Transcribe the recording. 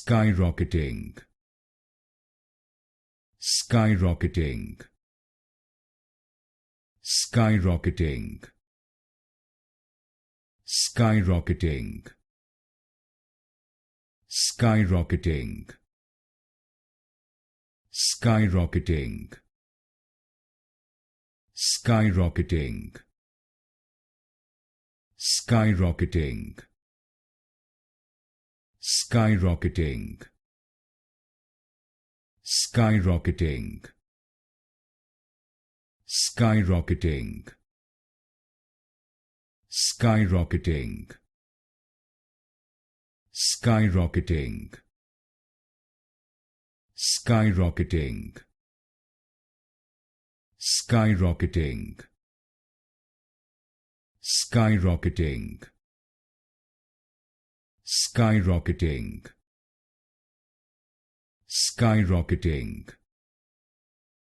skyrocketing, skyrocketing, skyrocketing, skyrocketing, skyrocketing, skyrocketing, skyrocketing, skyrocketing, skyrocketing, skyrocketing, skyrocketing, skyrocketing, skyrocketing, skyrocketing, skyrocketing, skyrocketing, skyrocketing, skyrocketing,